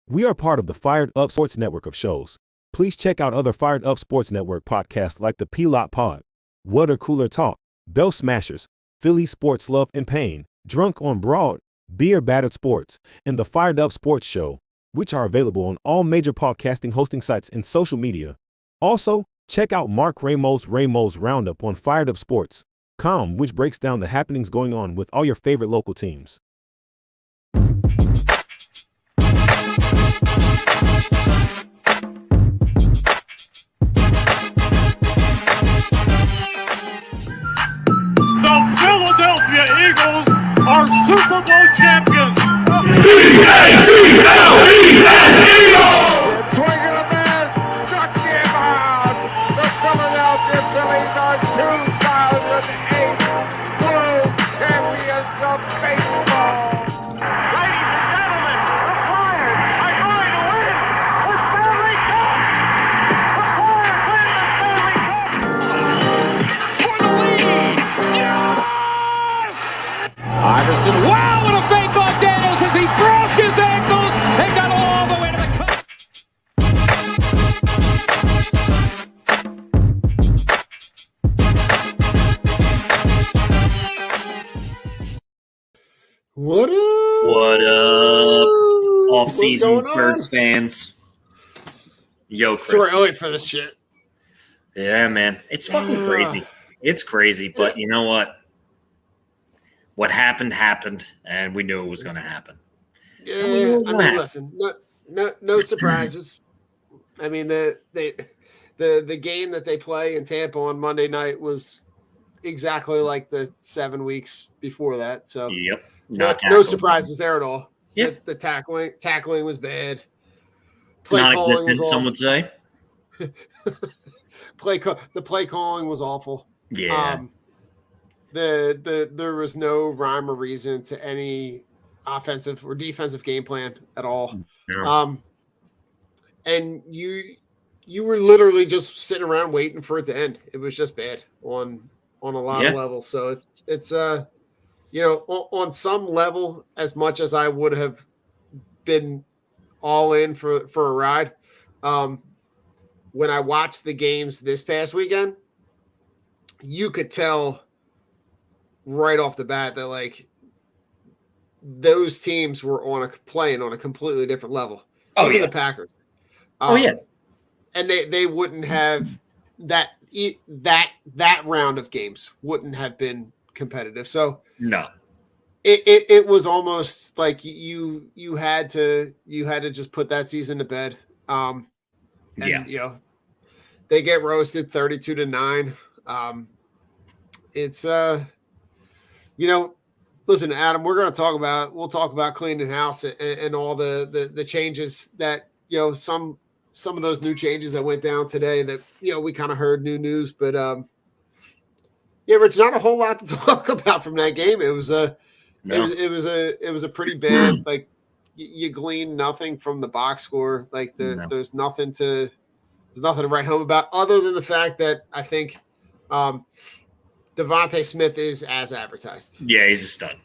We are part of the Fired Up Sports Network of shows. Please check out other Fired Up Sports Network podcasts like the P-Lot Pod, Water Cooler Talk, Bell Smashers, Philly Sports Love and Pain, Drunk on Broad, Beer Battered Sports, and the Fired Up Sports Show, which are available on all major podcasting hosting sites and social media. Also, check out Mark Ramos' Roundup on firedupsports.com, which breaks down the happenings going on with all your favorite local teams. The Philadelphia Eagles are Super Bowl champions. E-A-G-L-E-S, Eagles! Swing and a miss, struck him out. The Philadelphia Phillies are 2008 World Champions of Baseball. Ladies and gentlemen, the Flyers are going to win the Stanley Cup. The Flyers win the Stanley Cup for the lead. Yes! Iverson, wow, what a fake off Daniels as he broke his ankles and got all the way to the cup. What up? What up, What's off-season going on? Birds fans? Yo, It's too Chris. early for this shit. Yeah, man. It's fucking crazy. It's crazy, but you know what? What happened, and we knew it was going to happen. Yeah, I mean, Wow. listen, no surprises. I mean, the game that they play in Tampa on Monday night was exactly like the 7 weeks before that. So Yep. no Not tackling. surprises there at all. Yep. The tackling was bad. Play calling was Non-existent, awful. some would say. The play calling was awful. Yeah. There was no rhyme or reason to any offensive or defensive game plan at all. No. And you were literally just sitting around waiting for it to end. It was just bad on a lot of levels. So it's on some level, as much as I would have been all in for a ride. When I watched the games this past weekend, you could tell right off the bat that like those teams were playing on a completely different level. Oh, Even yeah. the Packers. Oh, yeah. And they wouldn't have that round of games wouldn't have been competitive. So No. it was almost like you had to just put that season to bed. They get roasted 32-9. It's listen, Adam, we'll talk about cleaning house and all the changes that, some of those new changes that went down today that, we kind of heard new news, but Rich, not a whole lot to talk about from that game. It was a pretty bad, like you glean nothing from the box score. Like there's nothing to write home about other than the fact that I think Devontae Smith is as advertised. Yeah, he's a stud.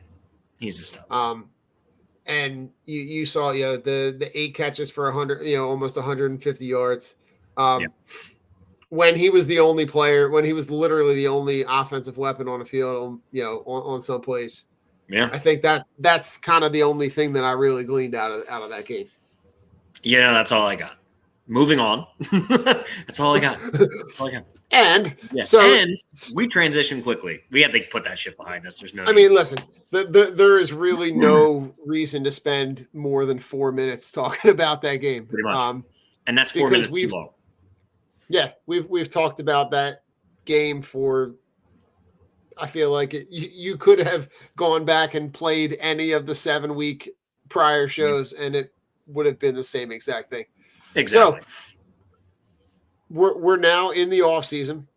And you saw, the 8 catches for 100, almost 150 yards. When he was the only player, when he was literally the only offensive weapon on the field, on some plays. Yeah. I think that's kind of the only thing that I really gleaned out of that game. Yeah, that's all I got. Moving on. That's all I got. And Yes. so And we transition quickly. We have to put that shit behind us. There's no I mean, listen, there is really no reason to spend more than 4 minutes talking about that game. Pretty much. And that's 4 because minutes too long. Yeah, we've talked about that game for. I feel like you could have gone back and played any of the 7-week prior shows, and it would have been the same exact thing. Exactly. So we're now in the off season.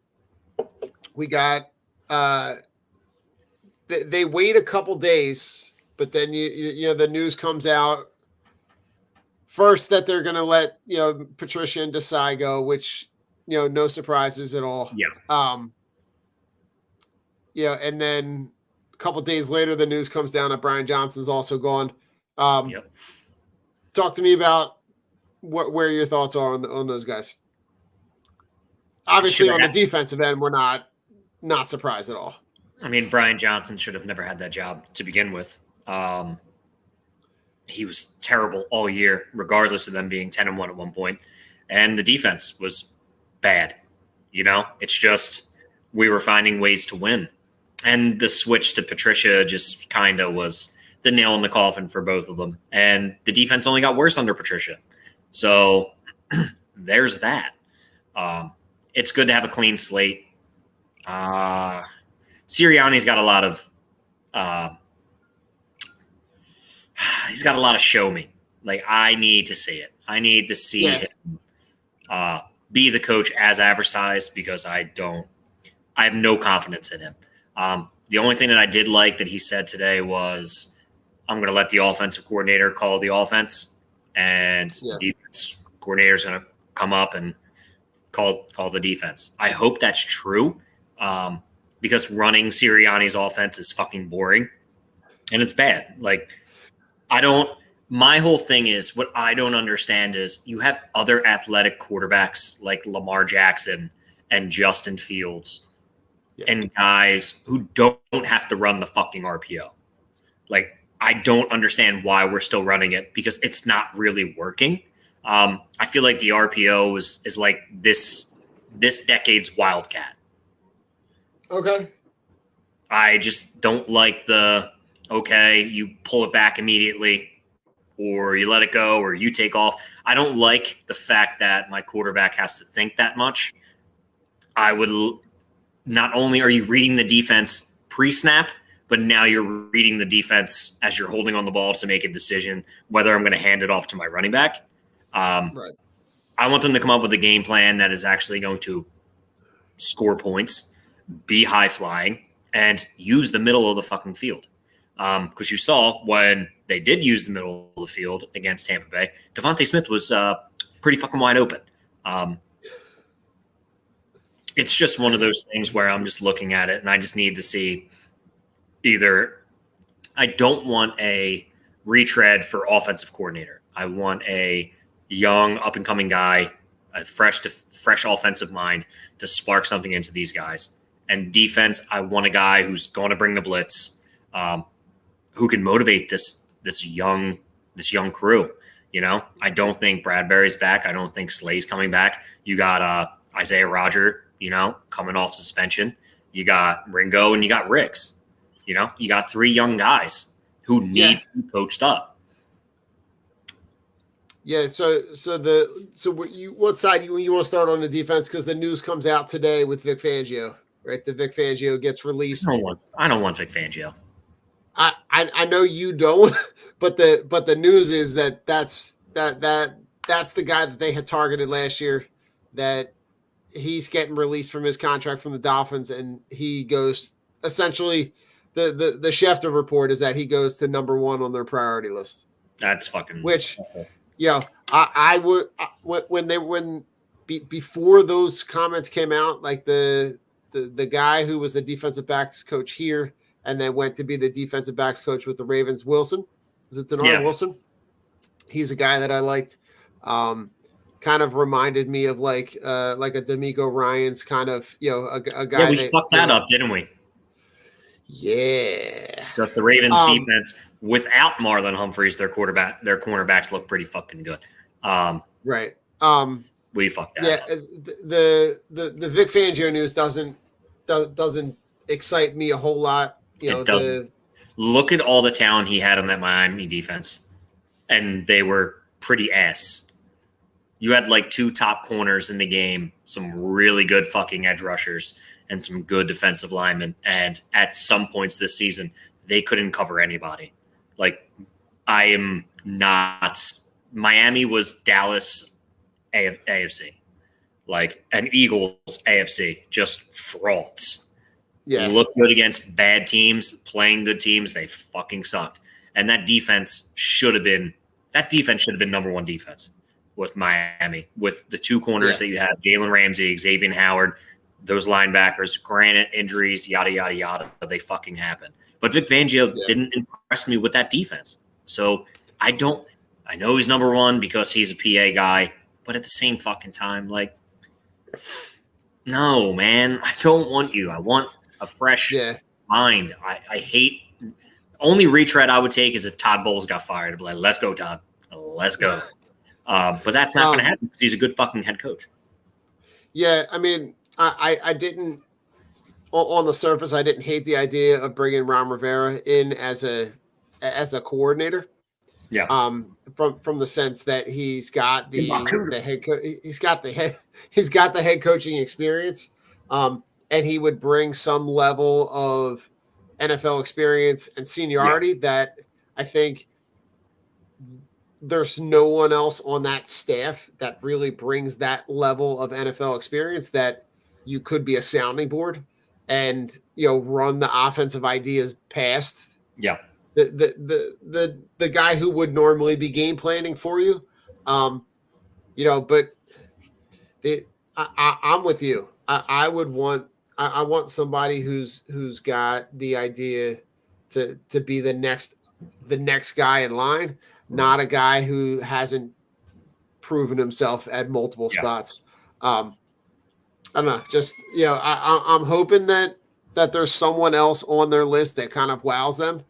We got they wait a couple days, but then the news comes out first that they're going to let Patricia and Desai go, which no surprises at all. Yeah. And then a couple days later, the news comes down that Brian Johnson's also gone. Yep. talk to me about where your thoughts are on those guys. Obviously, on the defensive end, we're not surprised at all. I mean, Brian Johnson should have never had that job to begin with. He was terrible all year, regardless of them being 10-1 at one point. And the defense was bad. It's just we were finding ways to win. And the switch to Patricia just kind of was the nail in the coffin for both of them. And the defense only got worse under Patricia. So there's that. It's good to have a clean slate. Sirianni's got a lot of he's got a lot of show me. Like, I need to see it. I need to see him be the coach as advertised, because I have no confidence in him. The only thing that I did like that he said today was, I'm going to let the offensive coordinator call the offense, and the defense coordinator is going to come up and call the defense. I hope that's true, because running Sirianni's offense is fucking boring, and it's bad. Like, my whole thing is, what I don't understand is, you have other athletic quarterbacks like Lamar Jackson and Justin Fields and guys who don't have to run the fucking RPO. Like, I don't understand why we're still running it, because it's not really working. I feel like the RPO is like this decade's wildcat. Okay. I just don't like you pull it back immediately, or you let it go, or you take off. I don't like the fact that my quarterback has to think that much. Not only are you reading the defense pre-snap, but now you're reading the defense as you're holding on the ball to make a decision whether I'm going to hand it off to my running back. Right. I want them to come up with a game plan that is actually going to score points, be high flying, and use the middle of the fucking field. Because you saw when they did use the middle of the field against Tampa Bay, Devontae Smith was pretty fucking wide open. It's just one of those things where I'm just looking at it and I just need to see either – I don't want a retread for offensive coordinator. I want a young, up-and-coming guy, a fresh offensive mind to spark something into these guys. And defense, I want a guy who's going to bring the blitz, who can motivate this young crew. I don't think Bradbury's back. I don't think Slay's coming back. You got Isaiah Roger, coming off suspension. You got Ringo and you got Ricks. You got three young guys who need to be coached up. Yeah. What side you want to start on the defense? Because the news comes out today with Vic Fangio, right? The Vic Fangio gets released. I don't want Vic Fangio. I know you don't, but the news is that's the guy that they had targeted last year, that he's getting released from his contract from the Dolphins, and he goes essentially the Schefter report is that he goes to number one on their priority list. That's fucking I would before those comments came out, like the guy who was the defensive backs coach here and then went to be the defensive backs coach with the Ravens, Wilson. Is it Denard Wilson? He's a guy that I liked. Kind of reminded me of like a D'Amico Ryans kind of, a guy. Yeah, we fucked that up, didn't we? Yeah. Just the Ravens defense without Marlon Humphreys, their cornerbacks look pretty fucking good. Right. We fucked that up. The Vic Fangio news doesn't excite me a whole lot. It doesn't. Look at all the talent he had on that Miami defense, and they were pretty ass. You had like two top corners in the game, some really good fucking edge rushers, and some good defensive linemen. And at some points this season, they couldn't cover anybody. Like, I am not – Miami was Dallas AFC. Like, an Eagles AFC, just frauds. Yeah. They look good against bad teams, playing good teams. They fucking sucked. And that defense should have been number one defense with Miami, with the two corners that you have, Jalen Ramsey, Xavier Howard, those linebackers, granted injuries, yada, yada, yada, they fucking happen. But Vic Fangio didn't impress me with that defense. So I don't I know he's number one because he's a PA guy, but at the same fucking time, like, no, man, I don't want you. I want a fresh mind. I hate only retread I would take is if Todd Bowles got fired. I'd be like, let's go, Todd. Let's go. But that's not going to happen because he's a good fucking head coach. Yeah, I mean, I didn't on the surface. I didn't hate the idea of bringing Ron Rivera in as a coordinator. Yeah. From the sense that he's got the head coaching experience, and he would bring some level of NFL experience and seniority that I think there's no one else on that staff that really brings that level of NFL experience that you could be a sounding board and, run the offensive ideas past the guy who would normally be game planning for you. But I'm with you. I want somebody who's got the idea to be the next guy in line, not a guy who hasn't proven himself at multiple spots. I don't know. Just I'm hoping that there's someone else on their list that kind of wows them.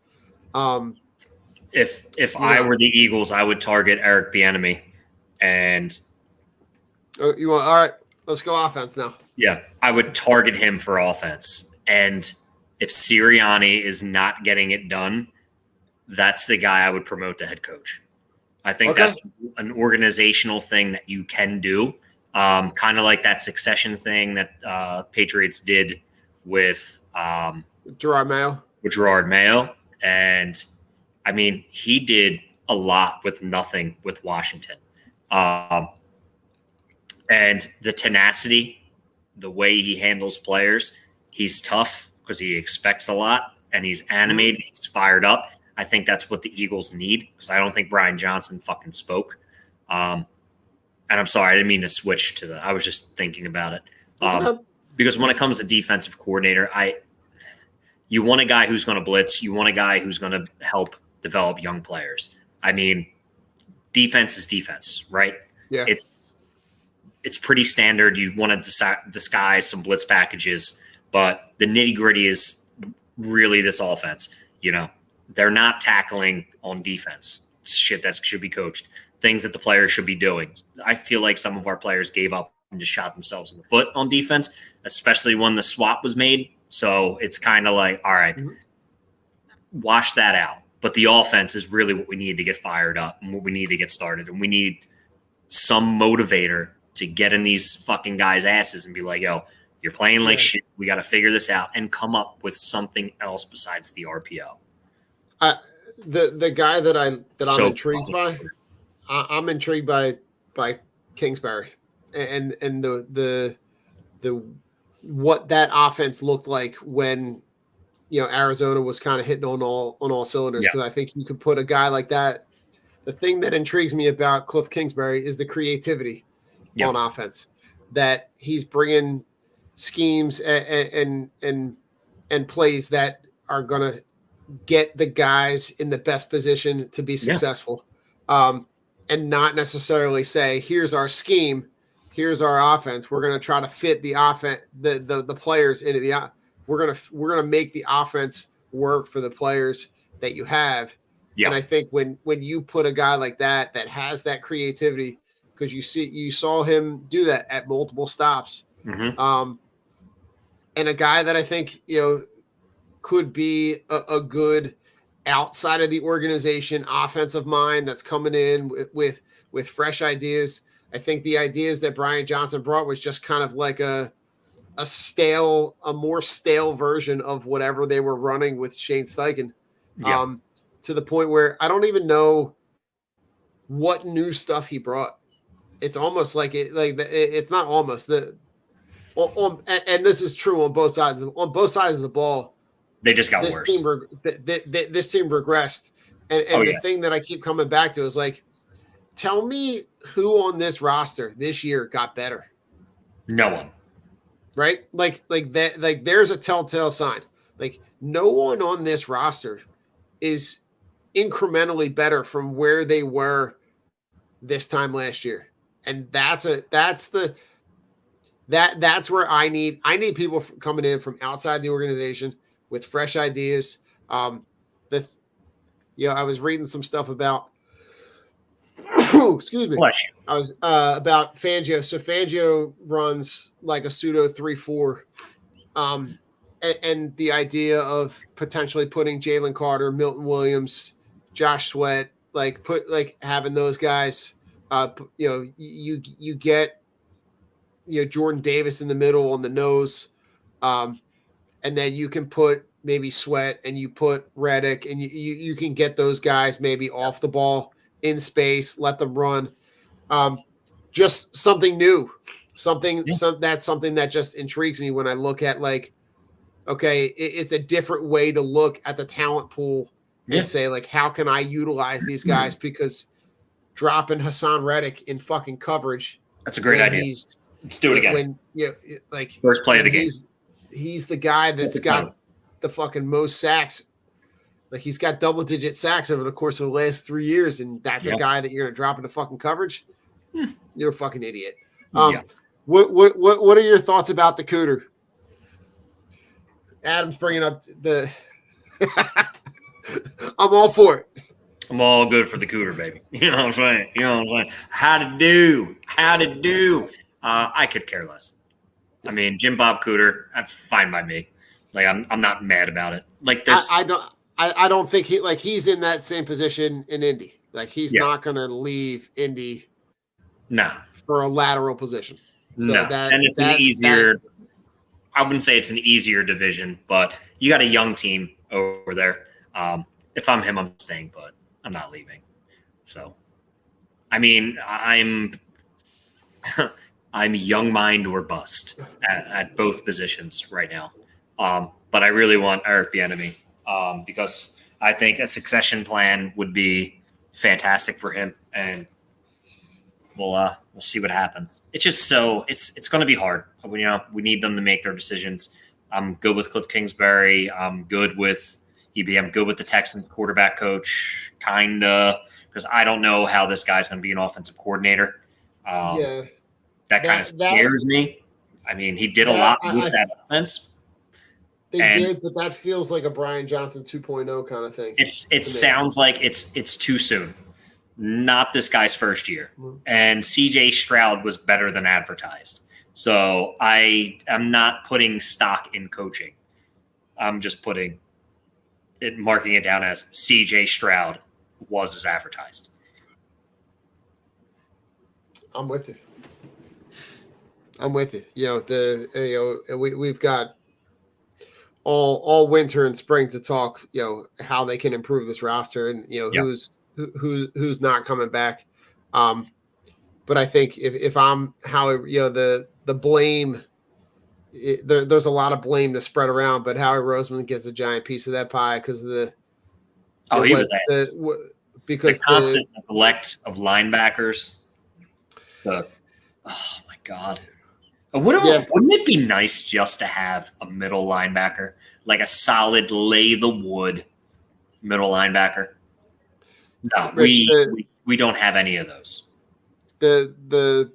If I were the Eagles, I would target Eric Bieniemy, and all right. Let's go offense now. Yeah, I would target him for offense, and if Sirianni is not getting it done, that's the guy I would promote to head coach. I think that's an organizational thing that you can do, kind of like that succession thing that Patriots did with Gerard Mayo. And I mean, he did a lot with nothing with Washington. And the tenacity, the way he handles players, he's tough because he expects a lot and he's animated, he's fired up. I think that's what the Eagles need because I don't think Brian Johnson fucking spoke. And I'm sorry, I didn't mean to switch to I was just thinking about it. Because when it comes to defensive coordinator, you want a guy who's going to blitz. You want a guy who's going to help develop young players. I mean, defense is defense, right? Yeah. It's pretty standard. You want to disguise some blitz packages, but the nitty gritty is really this offense. They're not tackling on defense. It's shit that should be coached. Things that the players should be doing. I feel like some of our players gave up and just shot themselves in the foot on defense, especially when the swap was made. So it's kind of like, all right, wash that out. But the offense is really what we need to get fired up and what we need to get started. And we need some motivator to get in these fucking guys' asses and be like, yo, you're playing like shit. We got to figure this out and come up with something else besides the RPO. The guy that I'm intrigued by, I'm intrigued by Kingsbury and the what that offense looked like when Arizona was kind of hitting on all cylinders. Because I think you could put a guy like that. The thing that intrigues me about Cliff Kingsbury is the creativity on offense, that he's bringing schemes and plays that are going to get the guys in the best position to be successful, and not necessarily say, here's our scheme, here's our offense. We're going to try to fit the offense, the players into the. We're gonna make the offense work for the players that you have. Yeah. And I think when you put a guy like that has that creativity, because you saw him do that at multiple stops, and a guy that I think could be a good outside of the organization offensive mind that's coming in with fresh ideas. I think the ideas that Brian Johnson brought was just kind of like a more stale version of whatever they were running with Shane Steichen, to the point where I don't even know what new stuff he brought. It's almost like it's not almost and this is true on both sides of the ball. They just got worse. This team regressed. And the thing that I keep coming back to is like, tell me who on this roster this year got better. No one. Right? Like that, like there's a telltale sign. Like no one on this roster is incrementally better from where they were this time last year. And that's where I need people coming in from outside the organization with fresh ideas. I was reading some stuff about excuse me. Bless you. I was about Fangio. So Fangio runs like a pseudo 3-4. And the idea of potentially putting Jalen Carter, Milton Williams, Josh Sweat, having those guys, you get, Jordan Davis in the middle on the nose. And then you can put maybe Sweat and you put Reddick and you can get those guys maybe off the ball in space, let them run. Just something new, that's something that just intrigues me when I look at it's a different way to look at the talent pool and say how can I utilize these guys? Because dropping Hassan Reddick in fucking coverage. That's a great idea. Let's do it again. First play of the game. He's the guy that's got the fucking most sacks. He's got double-digit sacks over the course of the last 3 years, and that's a guy that you're gonna drop into fucking coverage. You're a fucking idiot. What are your thoughts about the Cooter? Adam's bringing up the. I'm all for it. I'm all good for the Cooter, baby. You know what I'm saying? How to do? I could care less. I mean, Jim Bob Cooter, that's fine by me. I'm not mad about it. I don't think he's in that same position in Indy. He's not going to leave Indy. No. For a lateral position. So it's an easier. I wouldn't say it's an easier division, but you got a young team over there. If I'm him, I'm staying, but I'm not leaving. So, I mean, I'm young mind or bust at both positions right now. But I really want Eric Bieniemy because I think a succession plan would be fantastic for him, and we'll see what happens. It's just it's going to be hard. We need them to make their decisions. I'm good with Cliff Kingsbury. I'm good with EB. I'm good with the Texans quarterback coach, kinda, because I don't know how this guy's going to be an offensive coordinator. That kind of scares me. I mean, he did a lot with that offense. They did, but that feels like a Brian Johnson 2.0 kind of thing. It sounds like it's too soon. Not this guy's first year. And CJ Stroud was better than advertised. So I am not putting stock in coaching. I'm just marking it down as CJ Stroud was as advertised. I'm with you. We've got all winter and spring to talk, how they can improve this roster and, who's not coming back. But I think if I'm the blame, there's a lot of blame to spread around, but Howie Roseman gets a giant piece of that pie because of the constant neglect of linebackers. Oh my God. Wouldn't it be nice just to have a middle linebacker, like a solid lay the wood middle linebacker? No, Rich, we don't have any of those. The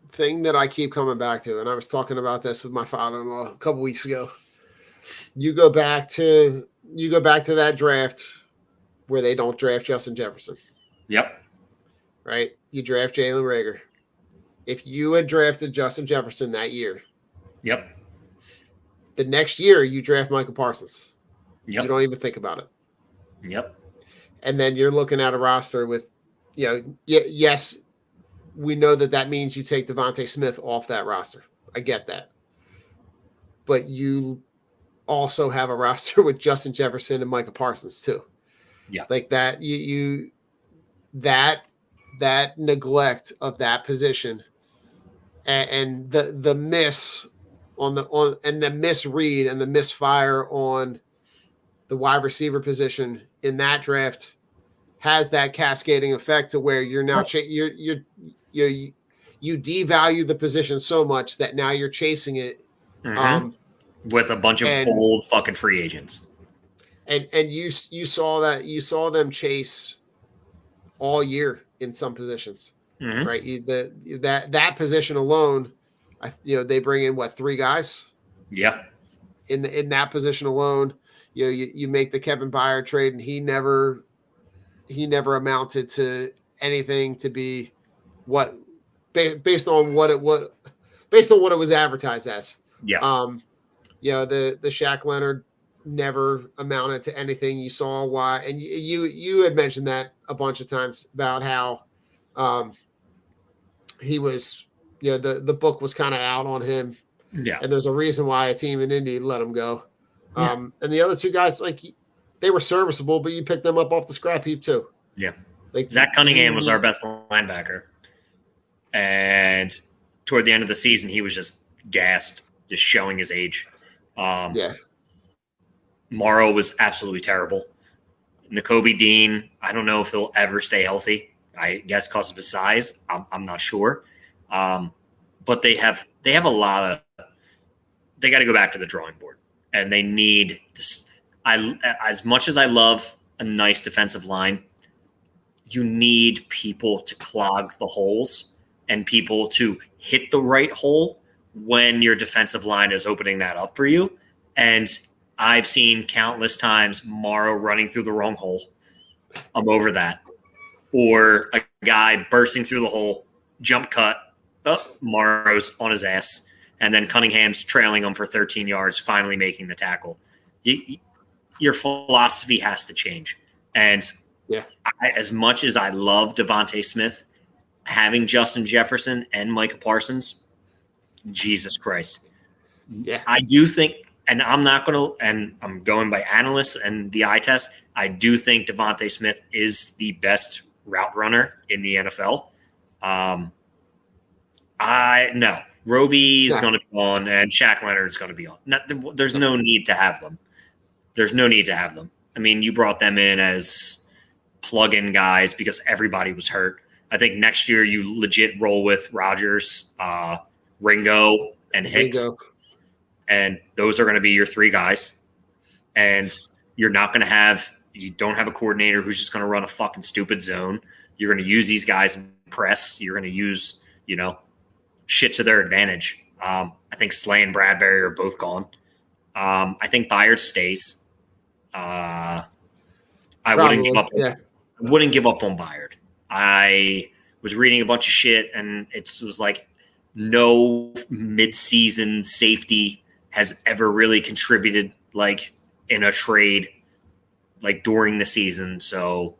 thing that I keep coming back to, and I was talking about this with my father-in-law a couple weeks ago. You go back to that draft where they don't draft Justin Jefferson. Yep. Right? You draft Jalen Reagor. If you had drafted Justin Jefferson that year, yep. The next year you draft Michael Parsons. Yep. You don't even think about it. Yep. And then you're looking at a roster with, yes, we know that means you take Devontae Smith off that roster. I get that. But you also have a roster with Justin Jefferson and Michael Parsons too. Yeah. Like that, that neglect of that position and the miss and the misread and the misfire on the wide receiver position in that draft has that cascading effect to where you're now you devalue the position so much that now you're chasing it with a bunch of old fucking free agents. And you saw them chase all year in some positions. Mhm. right? That position alone, they bring in what, 3 guys Yeah. in that position alone. You make the Kevin Byard trade, and he never amounted to anything to be what based on what it was advertised as. Yeah. The Shaq Leonard never amounted to anything. You saw why, and you had mentioned that a bunch of times about how he was, the book was kind of out on him, Yeah. and there's a reason why a team in Indy let him go. Yeah. And the other 2 guys, like, they were serviceable, but you picked them up off the scrap heap too. Yeah. Like, Zach Cunningham was our best linebacker. And toward the end of the season, he was just gassed, just showing his age. Yeah. Morrow was absolutely terrible. Nakobe Dean, I don't know if he'll ever stay healthy. I guess because of his size. I'm not sure. But they have a lot of – they got to go back to the drawing board. And they need – as much as I love a nice defensive line, you need people to clog the holes and people to hit the right hole when your defensive line is opening that up for you. And I've seen countless times Morrow running through the wrong hole. I'm over that. Or a guy bursting through the hole, jump cut, Morrow's on his ass, and then Cunningham's trailing him for 13 yards, finally making the tackle. Your philosophy has to change. And as much as I love Devontae Smith, having Justin Jefferson and Micah Parsons, Jesus Christ. Yeah. I do think, and I'm not going to, and I'm going by analysts and the eye test, I do think Devontae Smith is the best route runner in the NFL. No. Roby's going to be on, and Shaq Leonard's going to be on. There's no need to have them. There's no need to have them. I mean, you brought them in as plug-in guys because everybody was hurt. I think next year you legit roll with Rodgers, Ringo, and Hicks. And those are going to be your 3 guys. And you don't have a coordinator who's just going to run a fucking stupid zone. You're going to use these guys in press. You're going to use, shit to their advantage. I think Slay and Bradbury are both wouldn't give up on Byard. I was reading a bunch of shit, and it was like no mid-season safety has ever really contributed like in a trade like during the season. So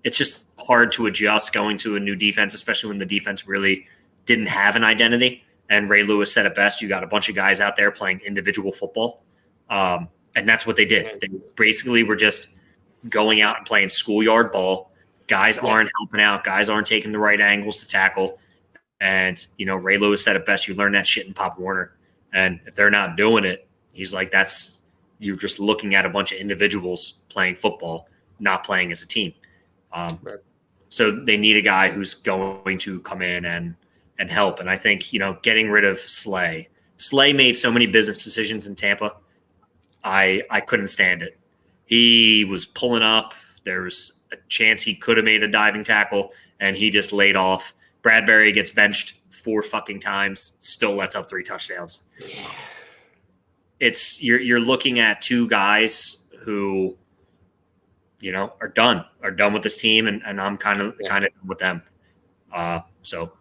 it's just hard to adjust going to a new defense, especially when the defense really didn't have an identity. And Ray Lewis said it best. You got a bunch of guys out there playing individual football. And that's what they did. They basically were just going out and playing schoolyard ball. Guys aren't helping out. Guys aren't taking the right angles to tackle. And, Ray Lewis said it best. You learn that shit in Pop Warner. And if they're not doing it, he's like, you're just looking at a bunch of individuals playing football, not playing as a team. So they need a guy who's going to come in and help. And I think, getting rid of Slay made so many business decisions in Tampa. I couldn't stand it. He was pulling up. There was a chance he could have made a diving tackle, and he just laid off. Bradbury gets benched 4 fucking times, still lets up 3 touchdowns. It's you're looking at 2 guys who, are done with this team, and I'm kind of done with them. So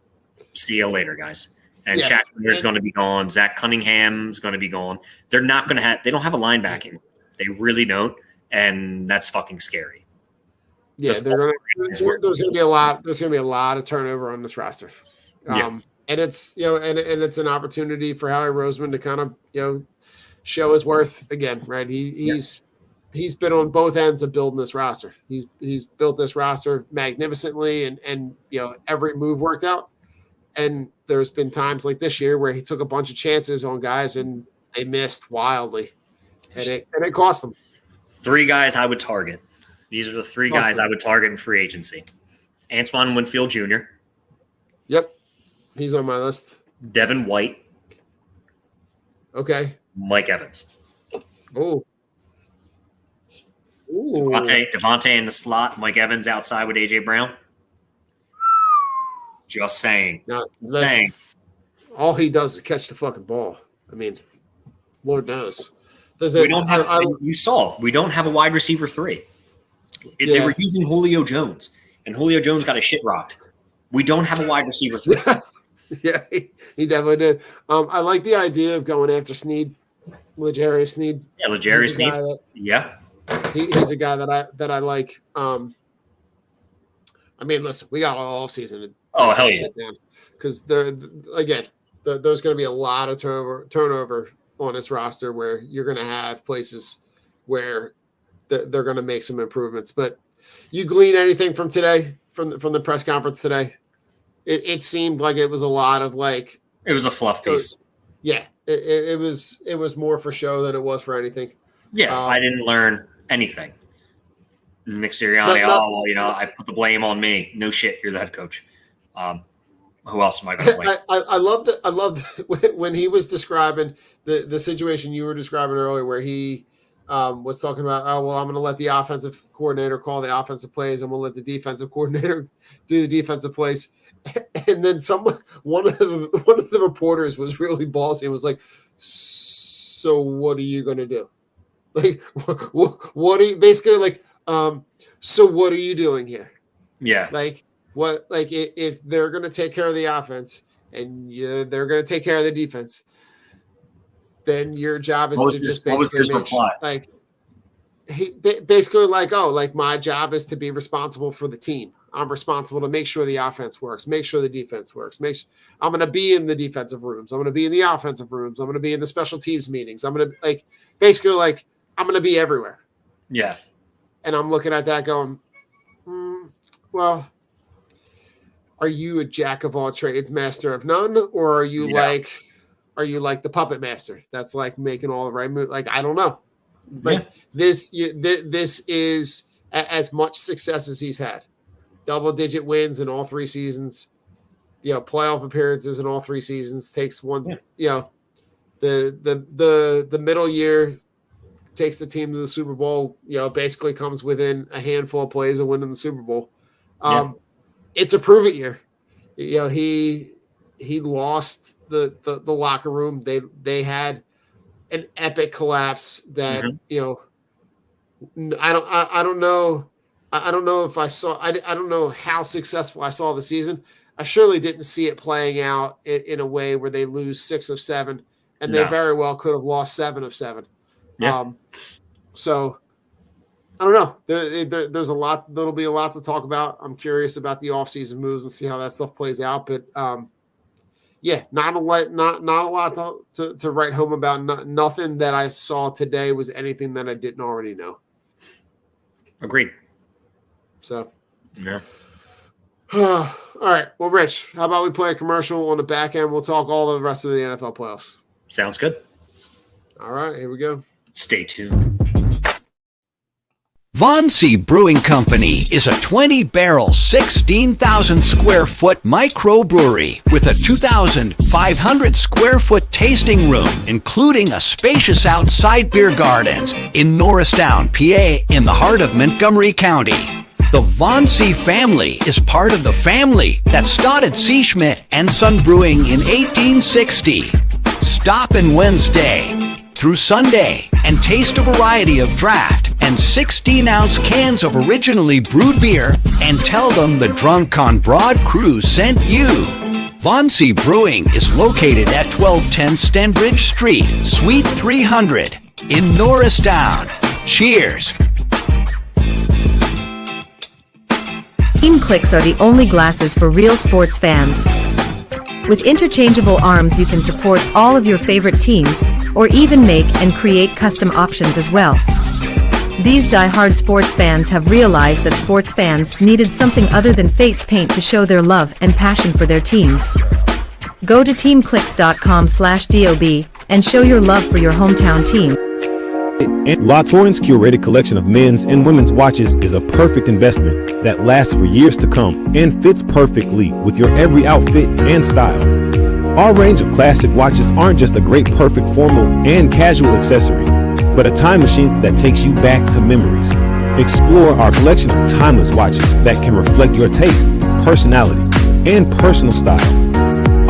see you later, guys. And Shaq Leonard's going to be gone. Zach Cunningham's going to be gone. They're not going to have. They don't have a linebacking. They really don't, and that's fucking scary. Yeah, there's going to be a lot. There's going to be a lot of turnover on this roster. And it's and it's an opportunity for Howie Roseman to kind of show his worth again, right? He's been on both ends of building this roster. He's built this roster magnificently, and every move worked out. And there's been times like this year where he took a bunch of chances on guys and they missed wildly, and it cost them. 3 guys I would target. These are the 3 guys I would target in free agency. Antoine Winfield Jr. Yep. He's on my list. Devin White. Okay. Mike Evans. Oh. Devontae in the slot. Mike Evans outside with A.J. Brown. Just saying. Now, Saying. all he does is catch the fucking ball. I mean, Lord knows. We don't have. You saw. We don't have a wide receiver 3. They were using Julio Jones, and Julio Jones got a shit rocked. We don't have a wide receiver 3. Yeah, he definitely did. I like the idea of going after Snead, L'Jarius Sneed. Yeah, L'Jarius Sneed. Yeah, he's a guy that I like. I mean, listen, we got all offseason. Oh hell yeah! Because there's going to be a lot of turnover on this roster where you're going to have places where they're going to make some improvements. But you glean anything from today, from the press conference today? It seemed like it was a lot of like it was a fluff piece. It was more for show than it was for anything. Yeah, I didn't learn anything. Nick Sirianni, I put the blame on me. No shit, you're the head coach. Who else am I going to blame? I loved when he was describing the situation you were describing earlier, where he was talking about, I'm going to let the offensive coordinator call the offensive plays, and we'll let the defensive coordinator do the defensive plays. And then one of the reporters was really ballsy and was like, "So what are you going to do? Like, what are you basically like? So what are you doing here? Yeah, like what? Like if they're going to take care of the offense and they're going to take care of the defense, then your job is to just basically like he basically like, my job is to be responsible for the team. I'm responsible to make sure the offense works, make sure the defense works. I'm going to be in the defensive rooms. I'm going to be in the offensive rooms. I'm going to be in the special teams meetings. I'm going to I'm going to be everywhere." Yeah. And I'm looking at that going, well, are you a jack of all trades, master of none? Or are you like the puppet master that's like making all the right moves? Like, I don't know. Like this is as much success as he's had. Double-digit wins in all 3 seasons, playoff appearances in all 3 seasons. Takes one, the middle year takes the team to the Super Bowl. Basically comes within a handful of plays of winning the Super Bowl. It's a prove it year. He lost the locker room. They had an epic collapse that I don't know. I don't know if I saw. I don't know how successful I saw the season. I surely didn't see it playing out in a way where they lose 6 of 7, and they very well could have lost 7 of 7. Yeah. So I don't know. There's a lot. There'll be a lot to talk about. I'm curious about the offseason moves and see how that stuff plays out. But not a lot to write home about. Nothing that I saw today was anything that I didn't already know. Agreed. So, yeah. All right. Well, Rich, how about we play a commercial on the back end? We'll talk all the rest of the NFL playoffs. Sounds good. All right. Here we go. Stay tuned. Von C. Brewing Company is a 20-barrel, 16,000-square-foot microbrewery with a 2,500-square-foot tasting room, including a spacious outside beer garden in Norristown, PA, in the heart of Montgomery County. The Von C. family is part of the family that started C. Schmidt and Son Brewing in 1860. Stop in Wednesday through Sunday and taste a variety of draft and 16-ounce cans of originally brewed beer and tell them the Drunk on Broad crew sent you. Von C. Brewing is located at 1210 Stenbridge Street, Suite 300 in Norristown. Cheers. Team Clicks are the only glasses for real sports fans. With interchangeable arms, you can support all of your favorite teams, or even make and create custom options as well. These die-hard sports fans have realized that sports fans needed something other than face paint to show their love and passion for their teams. Go to teamclicks.com/DOB and show your love for your hometown team. La Tourain's curated collection of men's and women's watches is a perfect investment that lasts for years to come and fits perfectly with your every outfit and style. Our range of classic watches aren't just a great perfect formal and casual accessory, but a time machine that takes you back to memories. Explore our collection of timeless watches that can reflect your taste, personality, and personal style.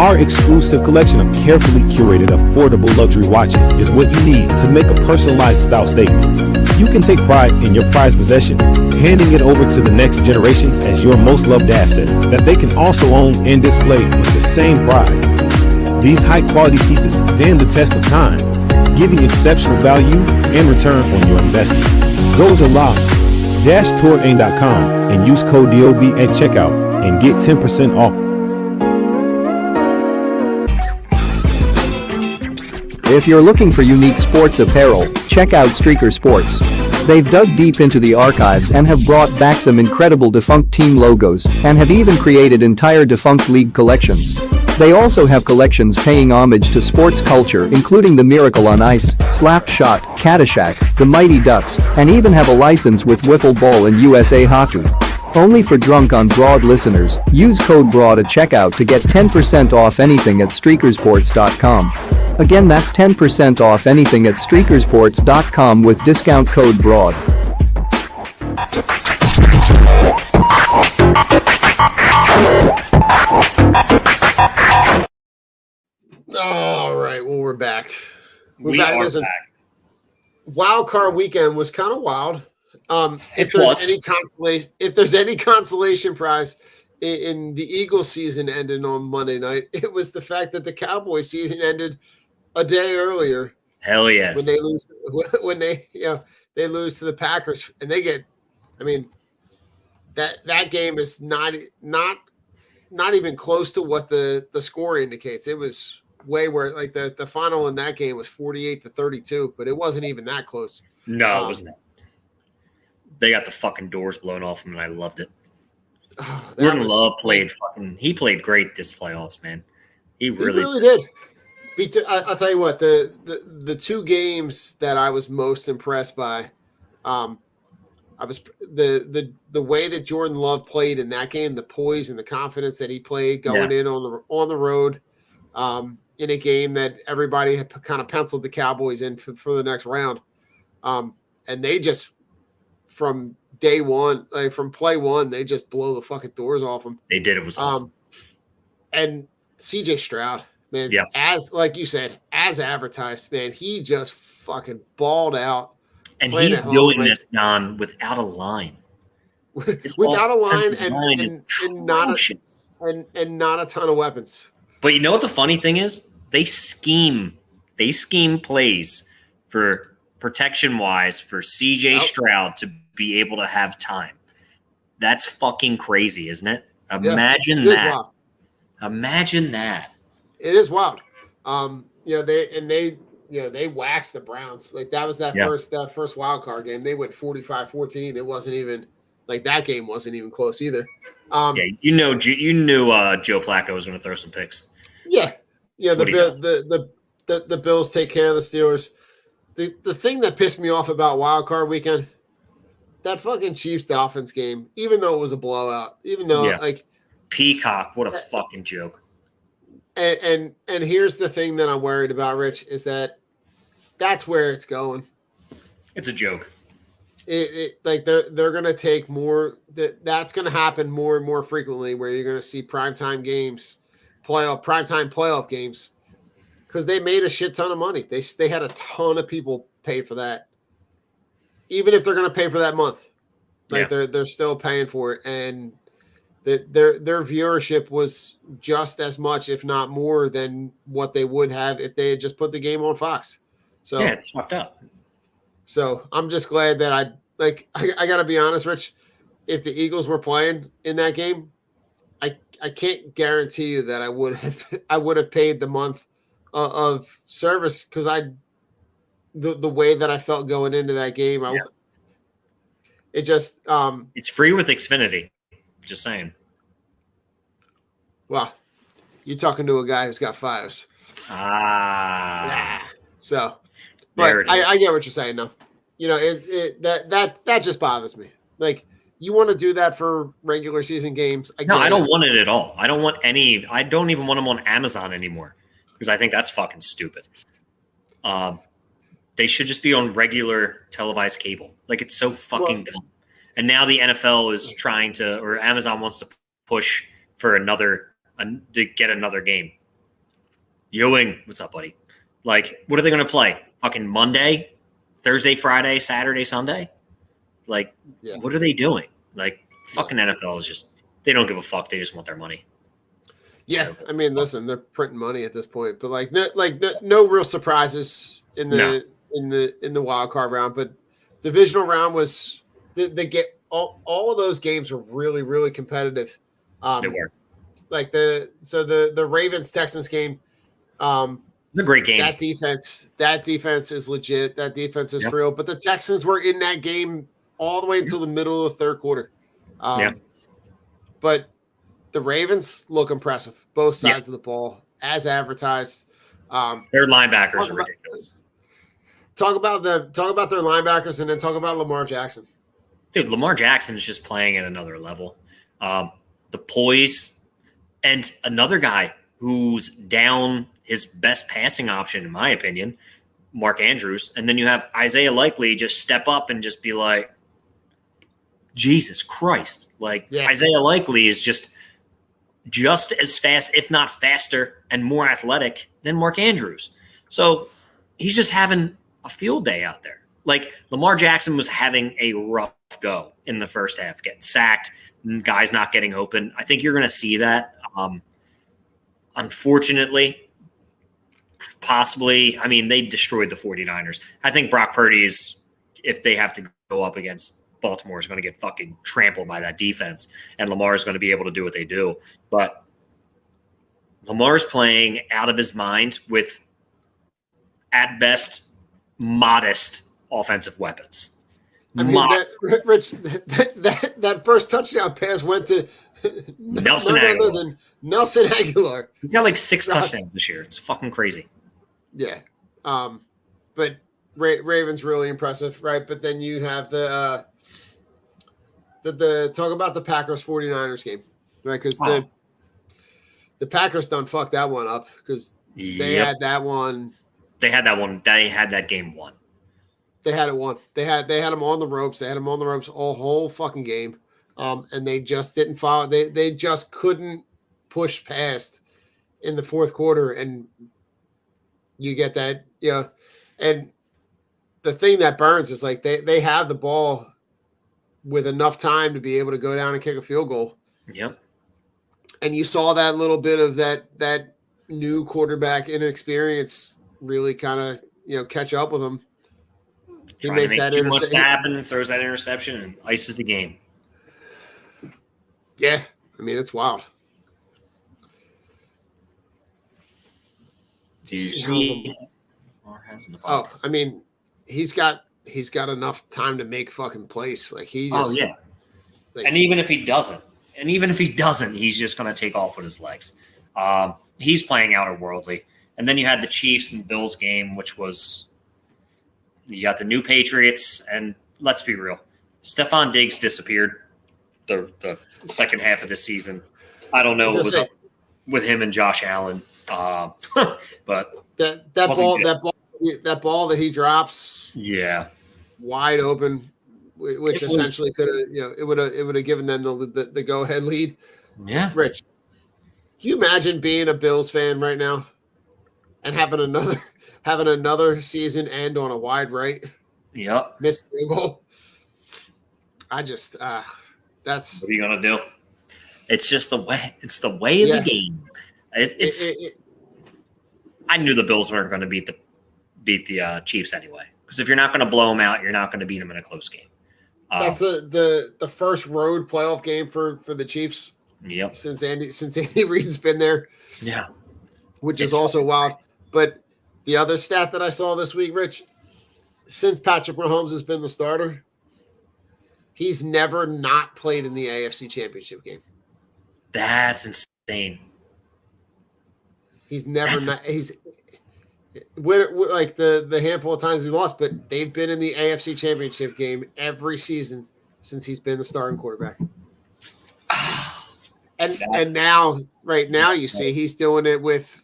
Our exclusive collection of carefully curated, affordable luxury watches is what you need to make a personalized style statement. You can take pride in your prized possession, handing it over to the next generations as your most loved asset that they can also own and display with the same pride. These high-quality pieces stand the test of time, giving exceptional value and return on your investment. Go to live-touraim.com and use code DOB at checkout and get 10% off. If you're looking for unique sports apparel, check out Streaker Sports. They've dug deep into the archives and have brought back some incredible defunct team logos and have even created entire defunct league collections. They also have collections paying homage to sports culture, including the Miracle on Ice, Slap Shot, Caddyshack, the Mighty Ducks, and even have a license with Wiffle Ball and USA Hockey. Only for Drunk on Broad listeners, use code BROAD at checkout to get 10% off anything at streakersports.com. Again, that's 10% off anything at streakersports.com with discount code BROAD. All right, well, we're back. We are Listen, back. Wild Card Weekend was kind of wild. If there's any consolation prize in the Eagles season ending on Monday night, it was the fact that the Cowboys season ended a day earlier. Hell yes. When they lose to the Packers and they get, I mean, that game is not even close to what the score indicates. It was way where like the final in that game was 48-32, but it wasn't even that close. No, it wasn't. They got the fucking doors blown off them, and I loved it. Jordan Love played great this playoffs, man. He really did. I'll tell you what, the two games that I was most impressed by, I was the way that Jordan Love played in that game, the poise and the confidence that he played going in on the road, in a game that everybody had kind of penciled the Cowboys in for the next round, and they just from day one, like from play one, they just blow the fucking doors off them. They did. It was awesome. And CJ Stroud, man, yeah. as like you said, as advertised, man, he just fucking balled out. And he's doing this, Don, without a line. Without a line and not a ton of weapons. But you know what the funny thing is? They scheme plays for protection-wise for CJ Stroud to be able to have time. That's fucking crazy, isn't it? Imagine that. Wild. Imagine that. It is wild. They waxed the Browns. Like that was that first wild card game. They went 45-14. It wasn't even like that game wasn't even close either. You knew Joe Flacco was going to throw some picks. Yeah. The Bills take care of the Steelers. The thing that pissed me off about wild card weekend, that fucking Chiefs Dolphins game, even though it was a blowout, even though like Peacock, what a fucking joke. And here's the thing that I'm worried about, Rich, is that's where it's going. It's a joke. Like they're gonna take more. That's gonna happen more and more frequently, where you're gonna see primetime games, primetime playoff games, because they made a shit ton of money. They had a ton of people pay for that, even if they're gonna pay for that month. Like they're still paying for it, and their viewership was just as much, if not more, than what they would have if they had just put the game on Fox. So yeah, it's fucked up. So I'm just glad that I got to be honest, Rich. If the Eagles were playing in that game, I can't guarantee you that I would have paid the month of service, because the way that I felt going into that game, it's free with Xfinity. Just saying. Well, you're talking to a guy who's got fives. Yeah. So, but I get what you're saying. No, that just bothers me. Like, you want to do that for regular season games? I don't want it at all. I don't want any. I don't even want them on Amazon anymore, because I think that's fucking stupid. They should just be on regular televised cable. Like, it's so fucking dumb. And now the NFL is trying to, or Amazon wants to push for to get another game. Ewing, what's up, buddy? Like, what are they going to play? Fucking Monday, Thursday, Friday, Saturday, Sunday? Like, what are they doing? Like, fucking NFL is just, they don't give a fuck. They just want their money. Yeah, terrible. I mean, listen, they're printing money at this point, but no real surprises in the wild card round. But divisional round was they get all of those games were really, really competitive. They were. Like the Ravens Texans game. It's a great game. That defense is legit. That defense is real. But the Texans were in that game all the way until the middle of the third quarter. But the Ravens look impressive, both sides of the ball, as advertised. Their linebackers are ridiculous. Talk about their linebackers, and then talk about Lamar Jackson. Dude, Lamar Jackson is just playing at another level. The poise, and another guy who's down his best passing option, in my opinion, Mark Andrews. And then you have Isaiah Likely just step up and just be like, Jesus Christ. Isaiah Likely is just as fast, if not faster, and more athletic than Mark Andrews. So he's just having a field day out there. Like, Lamar Jackson was having a rough go in the first half, getting sacked, guys not getting open. I think you're going to see that. Unfortunately, possibly, I mean, they destroyed the 49ers. I think Brock Purdy's, if they have to go up against Baltimore, is going to get fucking trampled by that defense, and Lamar is going to be able to do what they do. But Lamar's playing out of his mind with, at best, modest offensive weapons. I mean, that first touchdown pass went to Nelson none Aguilar. other than Nelson Aguilar. He's got like 6 touchdowns this year. It's fucking crazy. Yeah. But Ravens really impressive, right? But then you have the talk about the Packers 49ers game, right? Because the Packers done fucked that one up because they had that one. They had that one. They had that game won. They had it won. They had them on the ropes. They had them on the ropes all whole fucking game. And they just didn't follow. They just couldn't push past in the fourth quarter. And you get that, and the thing that burns is like they have the ball with enough time to be able to go down and kick a field goal. Yep. And you saw that little bit of that new quarterback inexperience really kind of, catch up with him. He makes that too much happen, throws that interception, and ices the game. Yeah, I mean, it's wild. Do you see? Oh, I mean, he's got enough time to make fucking plays. Like he just. Oh yeah. And even if he doesn't, he's just going to take off with his legs. He's playing outerworldly. And then you had the Chiefs and Bills game, which was you got the new Patriots, and let's be real, Stephon Diggs disappeared the second half of the season. I don't know what was up with him and Josh Allen, but that ball that he drops, wide open, which essentially could have, it would have given them the go ahead lead. Yeah, Rich, can you imagine being a Bills fan right now and having another season end on a wide right? Yep, missed field goal. I just that's what are you gonna do? It's just the way. It's the way of the game. I knew the Bills weren't going to beat the Chiefs anyway. Because if you're not going to blow them out, you're not going to beat them in a close game. That's the first road playoff game for the Chiefs. Yep. Since Andy Reid's been there. Yeah. Which is also wild. But the other stat that I saw this week, Rich, since Patrick Mahomes has been the starter, he's never not played in the AFC Championship game. That's insane. He's never not. He's like the handful of times he's lost, but they've been in the AFC Championship game every season since he's been the starting quarterback. And now, right now, you see he's doing it with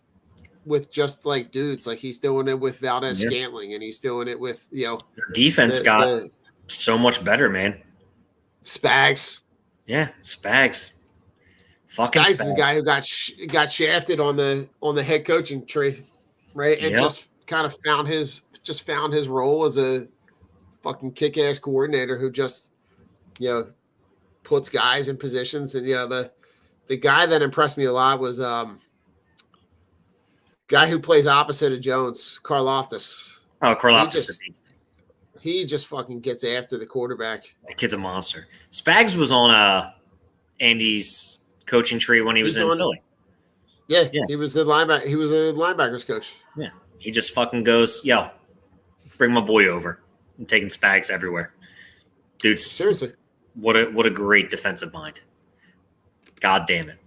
just like dudes. Like he's doing it with Valdez Scantling, and he's doing it with Their defense got so much better, man. Spags. Yeah, Spags. Fucking Spags is a Spags. guy who got shafted on the head coaching tree, right? And just kind of found his role as a fucking kick-ass coordinator who just, puts guys in positions. And the guy that impressed me a lot was guy who plays opposite of Jones, Karloftis. Oh, Karloftis. He just fucking gets after the quarterback. That kid's a monster. Spags was on Andy's coaching tree when he was in Philly. Yeah, he was the linebacker. He was a linebackers coach. Yeah, he just fucking goes, yo, bring my boy over. I'm taking Spags everywhere. Dude, seriously, what a great defensive mind. God damn it.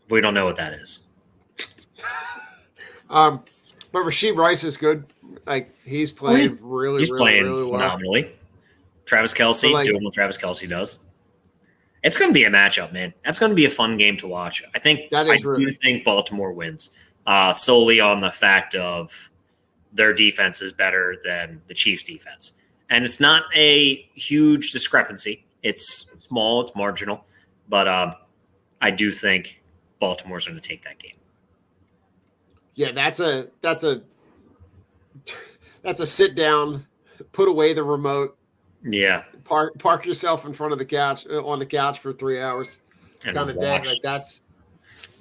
We don't know what that is. But Rashid Rice is good. Like, he's playing really phenomenally well. Travis Kelce doing what Travis Kelce does. It's going to be a matchup, man. That's going to be a fun game to watch. I think do think Baltimore wins solely on the fact of their defense is better than the Chiefs' defense. And it's not a huge discrepancy. It's small, it's marginal. But I do think Baltimore's going to take that game. Yeah, that's a sit down, put away the remote. Yeah. Park yourself in front of the couch on the couch for 3 hours. Kind of day. Like that's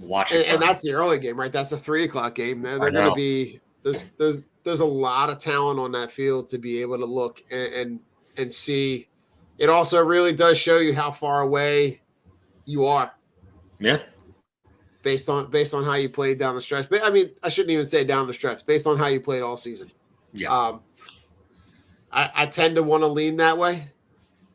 watch it. And that's the early game, right? That's the 3:00 game. They're going to be there's a lot of talent on that field to be able to look and see. It also really does show you how far away you are. Yeah. Based on how you played down the stretch. But I mean, I shouldn't even say down the stretch, based on how you played all season. Yeah. I tend to want to lean that way.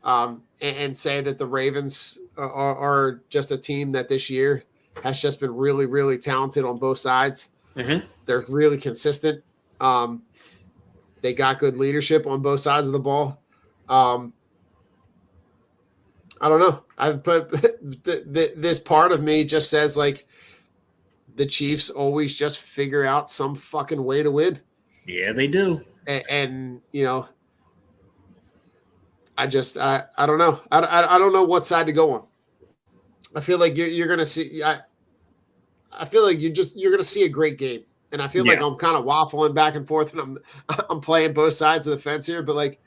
And say that the Ravens are just a team that this year has just been really, really talented on both sides. Mm-hmm. They're really consistent. They got good leadership on both sides of the ball. I don't know. This part of me just says, like, the Chiefs always just figure out some fucking way to win. Yeah, they do. And I don't know. I don't know what side to go on. I feel like you're going to see. I feel like you're going to see a great game, and I feel like I'm kind of waffling back and forth, and I'm playing both sides of the fence here. But like,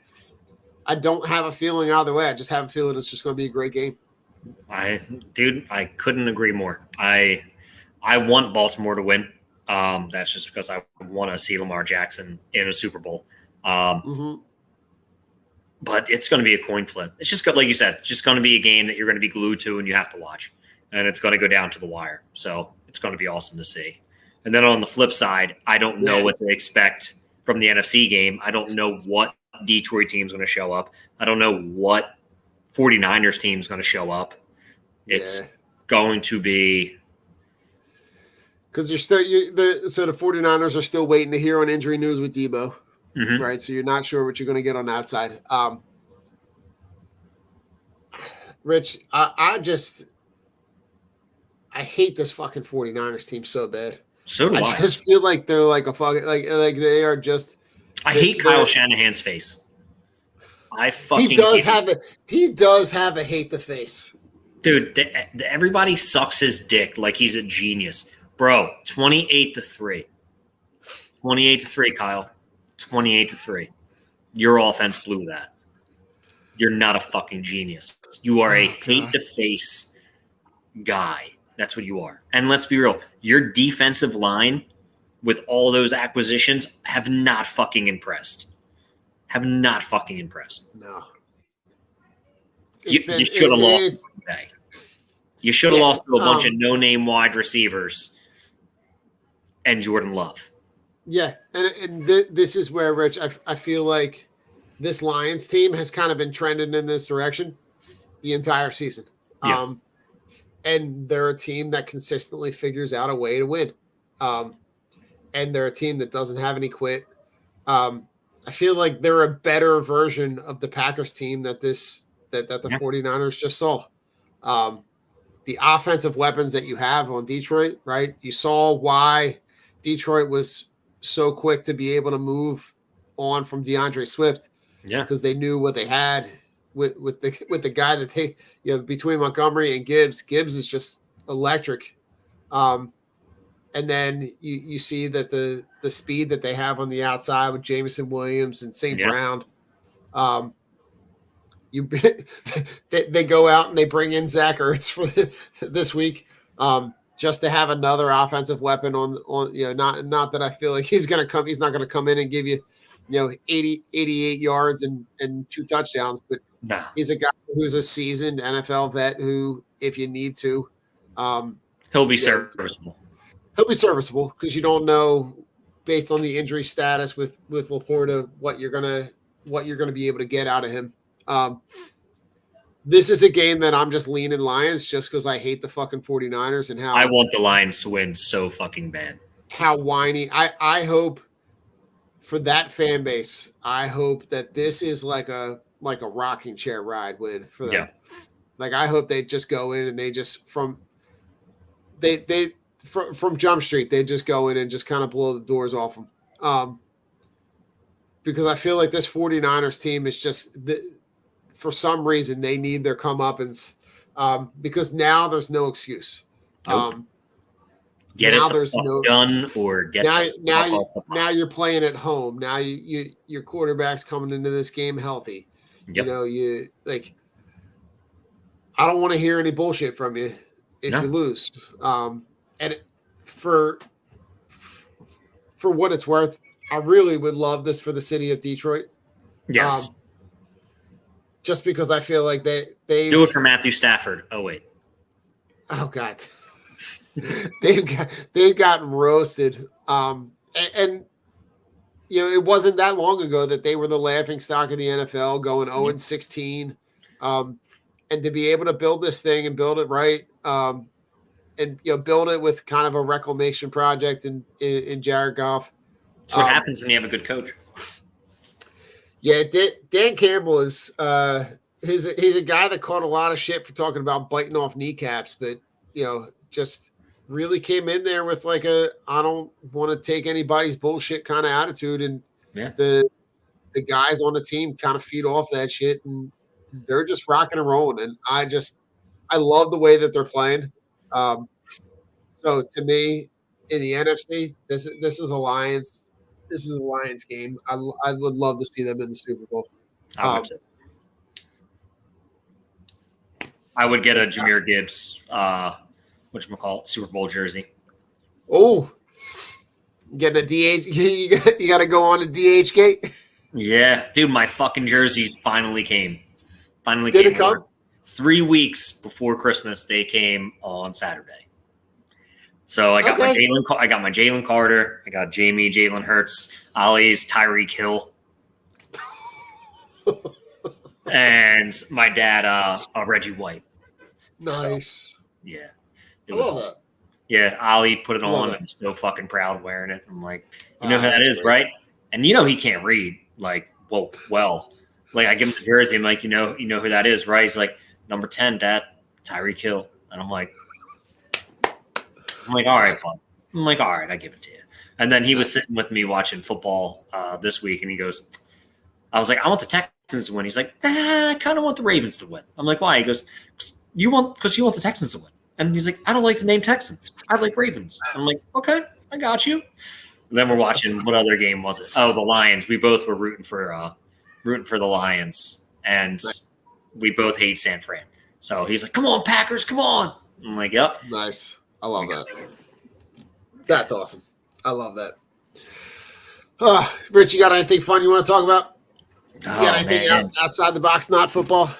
I don't have a feeling either way. I just have a feeling it's just going to be a great game. I couldn't agree more. I want Baltimore to win. That's just because I want to see Lamar Jackson in a Super Bowl. But it's going to be a coin flip. It's just like you said, it's just going to be a game that you're going to be glued to and you have to watch. And it's going to go down to the wire. So it's going to be awesome to see. And then on the flip side, I don't know what to expect from the NFC game. I don't know what Detroit team's going to show up. I don't know what 49ers team's going to show up. It's going to be... Because the 49ers are still waiting to hear on injury news with Debo. Mm-hmm. Right, so you're not sure what you're going to get on that side. Rich, I hate this fucking 49ers team so bad. So do I. I just feel like they're like a fucking like they are just. I hate Kyle Shanahan's face. I fucking. He does have a hate the face. Dude, everybody sucks his dick like he's a genius, bro. 28-3. 28-3, Kyle. 28-3. Your offense blew that. You're not a fucking genius. You are a hate-to-face guy. That's what you are. And let's be real. Your defensive line with all those acquisitions have not fucking impressed. No. You should have lost today. You should have lost to a bunch of no-name wide receivers and Jordan Love. Yeah, and this is where, Rich, I feel like this Lions team has kind of been trending in this direction the entire season. Yeah. And they're a team that consistently figures out a way to win. And they're a team that doesn't have any quit. I feel like they're a better version of the Packers team that the 49ers just saw. The offensive weapons that you have on Detroit, right? You saw why Detroit was so quick to be able to move on from DeAndre Swift. Yeah. Because they knew what they had with the guy that they, between Montgomery and Gibbs is just electric. And then you see that the speed that they have on the outside with Jameson Williams and St. Brown. They go out and they bring in Zach Ertz for this week, just to have another offensive weapon on not that I feel like he's not going to come in and give you 88 yards and 2 touchdowns, but he's a guy who's a seasoned NFL vet who, if you need to, he'll be serviceable. He'll be serviceable because you don't know, based on the injury status with Laporta, what you're gonna be able to get out of him. This is a game that I'm just leaning Lions just because I hate the fucking 49ers and how I want the Lions to win so fucking bad. How whiny. I hope for that fan base. I hope that this is like a rocking chair ride win for them. Yeah. Like, I hope they just go in and they just from Jump Street, they just go in and just kind of blow the doors off them. Because I feel like this 49ers team is just, for some reason, they need their comeuppance, because now there's no excuse. Nope. Get now there's no done or get now you're playing at home. Now your quarterback's coming into this game healthy. Yep. I don't want to hear any bullshit from you if you lose. And for what it's worth, I really would love this for the city of Detroit. Yes. Just because I feel like they do it for Matthew Stafford. Oh wait. Oh God. they've gotten roasted. And it wasn't that long ago that they were the laughing stock of the NFL, going 0-16. And to be able to build this thing and build it right, and build it with kind of a reclamation project in Jared Goff. That's what happens when you have a good coach. Yeah, Dan Campbell is he's a guy that caught a lot of shit for talking about biting off kneecaps, but just really came in there with like I don't want to take anybody's bullshit kind of attitude, and the guys on the team kind of feed off that shit, and they're just rocking and rolling, and I love the way that they're playing. So to me, in the NFC, this is a Lions game. I would love to see them in the Super Bowl. I would get a Jahmyr Gibbs, Super Bowl jersey. Oh, getting a DH. You got to go on a DH gate. Yeah, dude, my fucking jerseys finally came. Did it come? 3 weeks before Christmas, they came on Saturday. So I got my Jalen Carter, I got Jamie, Jalen Hurts, Ollie's Tyreek Hill, and my dad, Reggie White. Nice. So, yeah, it was awesome. That. Yeah, Ollie put it on. I'm so fucking proud wearing it. I'm like, you know who that is, great. Right? And he can't read. Like, well. Like, I give him the jersey. I'm like, you know who that is, right? He's like, number 10, Dad, Tyreek Hill. And I'm like, all right, bud. I'm like, all right, I give it to you. And then he was sitting with me watching football this week, and he goes, I was like, I want the Texans to win. He's like, I kind of want the Ravens to win. I'm like, why? He goes, because you want the Texans to win. And he's like, I don't like the name Texans. I like Ravens. I'm like, okay, I got you. And then we're watching, what other game was it? Oh, the Lions. We both were rooting for the Lions, and we both hate San Fran. So he's like, come on, Packers, come on. I'm like, yep. Nice. I love that. That's awesome. I love that. Rich, you got anything fun you want to talk about? You got anything outside the box, not football?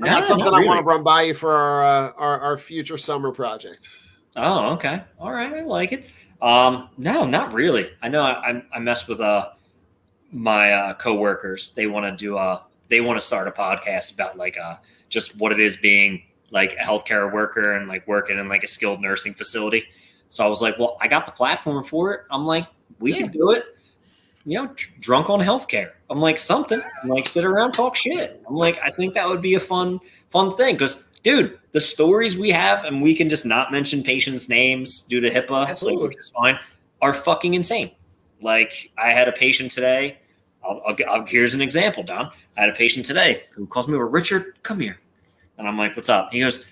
I got something I want to run by you for our future summer project. Oh, okay. All right. I like it. No, not really. I know I messed with my coworkers. They want to start a podcast about like just what it is being like a healthcare worker and like working in like a skilled nursing facility. So I was like, well, I got the platform for it. I'm like, we can do it. Drunk on healthcare. I'm like, something. I'm like, sit around, talk shit. I'm like, I think that would be a fun thing. Because, dude, the stories we have, and we can just not mention patients' names due to HIPAA, like, which is fine, are fucking insane. Like, I had a patient today. Here's an example, Don. I had a patient today who calls me over, Richard, come here. And I'm like, what's up? He goes,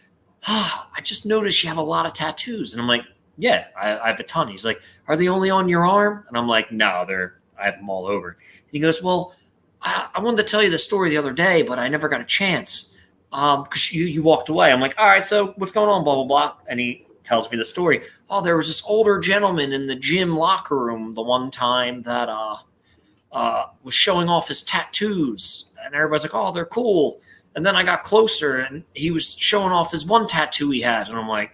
I just noticed you have a lot of tattoos. And I'm like, yeah, I have a ton. He's like, are they only on your arm? And I'm like, no, I have them all over. And he goes, well, I wanted to tell you the story the other day, but I never got a chance because you walked away. I'm like, all right, so what's going on, blah, blah, blah. And he tells me the story. Oh, there was this older gentleman in the gym locker room the one time that was showing off his tattoos. And everybody's like, oh, they're cool. And then I got closer, and he was showing off his one tattoo he had. And I'm like,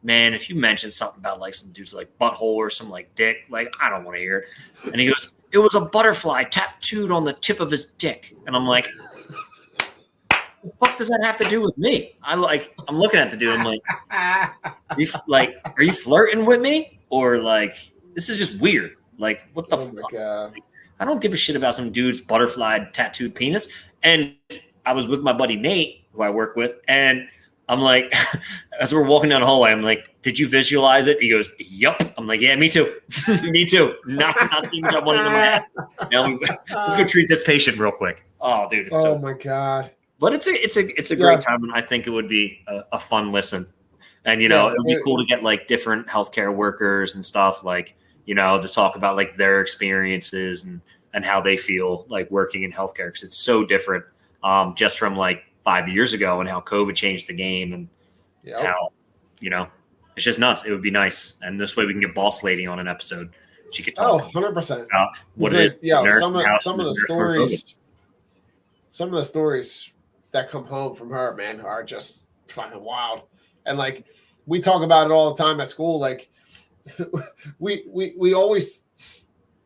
man, if you mention something about like some dude's like butthole or some like dick, like I don't want to hear it. And he goes, it was a butterfly tattooed on the tip of his dick. And I'm like, what the fuck does that have to do with me? I'm looking at the dude. I'm like, are you flirting with me? Or like, this is just weird. Like, what the fuck? Like, I don't give a shit about some dude's butterfly tattooed penis. And I was with my buddy Nate, who I work with, and I'm like, as we're walking down the hallway, I'm like, did you visualize it? He goes, yup. I'm like, yeah, me too. Me too. Not things I wanted in my head. Now, let's go treat this patient real quick. Oh, dude. It's my God. But it's a great time, and I think it would be a fun listen. And, it would be cool to get like different healthcare workers and stuff like, to talk about like their experiences and how they feel like working in healthcare. Cause it's so different just from like 5 years ago and how COVID changed the game and how, it's just nuts. It would be nice. And this way we can get Boss Lady on an episode. She could talk 100%. about what it is. Some of the stories that come home from her, man, are just fucking wild. And like, we talk about it all the time at school. Like we always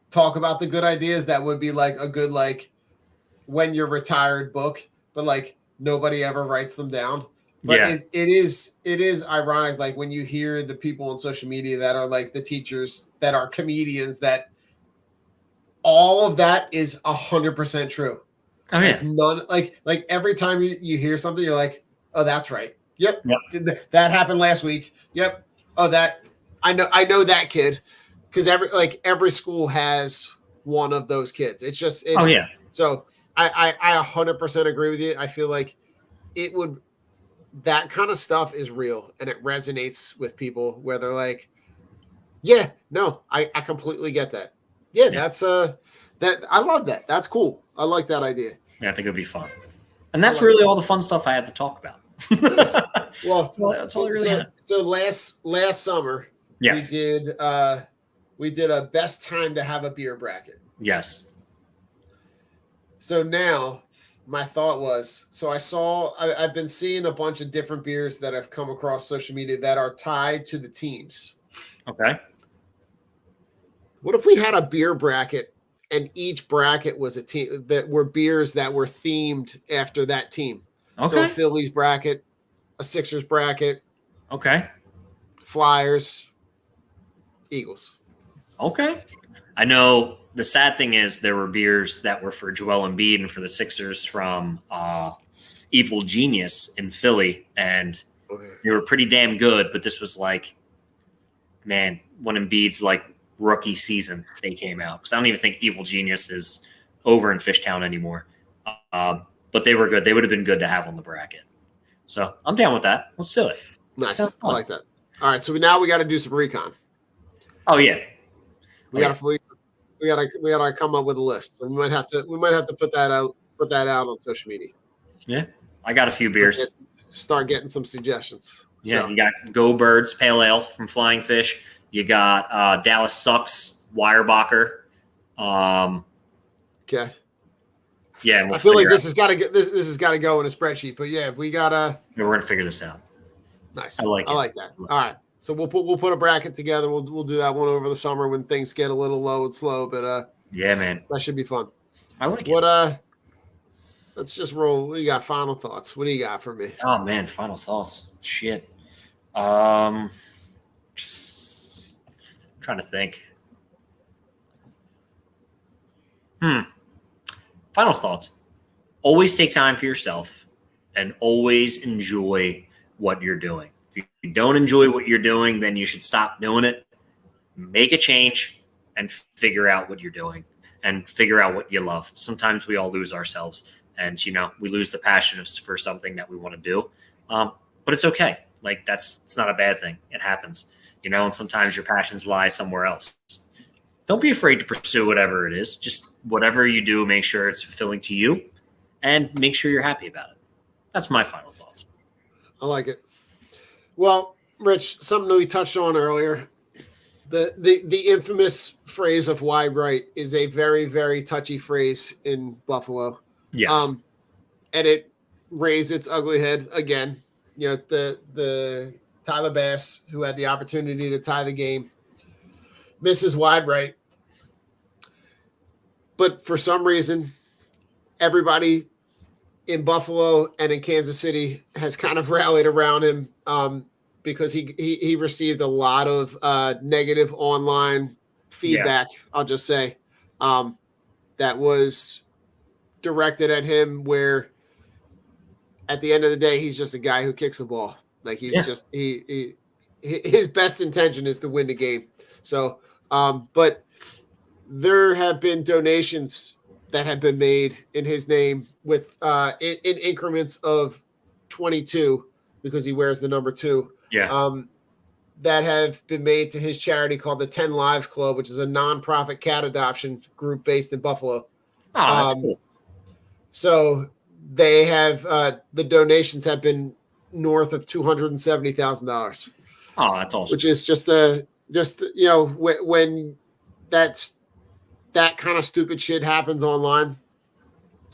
talk about the good ideas that would be like a good, like when you're retired book, but like nobody ever writes them down. But it is ironic. Like when you hear the people on social media that are like the teachers that are comedians, that all of that is 100% true. Oh yeah. Like none, like every time you hear something, you're like, oh, that's right. Yep. That happened last week. Yep. Oh, that I know that kid. Because every school has one of those kids. It's just So I 100% agree with you. I feel like that kind of stuff is real and it resonates with people where they're like, yeah, no, I completely get that. Yeah. That's that I love that. That's cool. I like that idea. Yeah, I think it would be fun. And that's really all the fun stuff I had to talk about. Well, that's all I really had. So last summer, yes, we did a best time to have a beer bracket. Yes. So now my thought was, I've been seeing a bunch of different beers that have come across social media that are tied to the teams. Okay. What if we had a beer bracket and each bracket was a team that were beers that were themed after that team? Okay. So a Phillies bracket, a Sixers bracket. Okay. Flyers, Eagles. Okay. I know the sad thing is there were beers that were for Joel Embiid and for the Sixers from Evil Genius in Philly, and they were pretty damn good, but this was like, man, when Embiid's like rookie season they came out. Because I don't even think Evil Genius is over in Fishtown anymore. But they were good. They would have been good to have on the bracket. So I'm down with that. Let's do it. Nice. I like that. All right. So now we got to do some recon. Oh yeah. We gotta come up with a list. We might have to put that out on social media. Yeah. I got a few beers. Start getting some suggestions. Yeah, so. You got Go Birds Pale Ale from Flying Fish. You got Dallas Sucks Weyerbacher. Okay. Yeah, I feel like this has got to go in a spreadsheet. But yeah, we gotta. Yeah, we're gonna figure this out. Nice. I like that. All right. So we'll put a bracket together. We'll do that one over the summer when things get a little low and slow. But yeah, man, that should be fun. I like it. Let's just roll. We got final thoughts. What do you got for me? Oh man, final thoughts. Shit. Trying to think. Final thoughts. Always take time for yourself and always enjoy what you're doing. If you don't enjoy what you're doing, then you should stop doing it. Make a change and figure out what you're doing and figure out what you love. Sometimes we all lose ourselves and, we lose the passion for something that we want to do. But it's okay. Like it's not a bad thing. It happens, and sometimes your passions lie somewhere else. Don't be afraid to pursue whatever it is. Just whatever you do, make sure it's fulfilling to you and make sure you're happy about it. That's my final thoughts. I like it. Well, Rich, something that we touched on earlier, the infamous phrase of wide right is a very, very touchy phrase in Buffalo. Yes. And it raised its ugly head again. The Tyler Bass, who had the opportunity to tie the game, misses wide right. But for some reason, everybody in Buffalo and in Kansas City has kind of rallied around him because he received a lot of negative online feedback, I'll just say, that was directed at him, where at the end of the day, he's just a guy who kicks the ball. Like he's just his best intention is to win the game. So, but there have been donations that have been made in his name with in increments of 22, because he wears the number 2. Yeah. That have been made to his charity called the 10 Lives Club, which is a nonprofit cat adoption group based in Buffalo. Oh, that's cool. So they have the donations have been north of $270,000. Oh, that's awesome. Which is just when that kind of stupid shit happens online,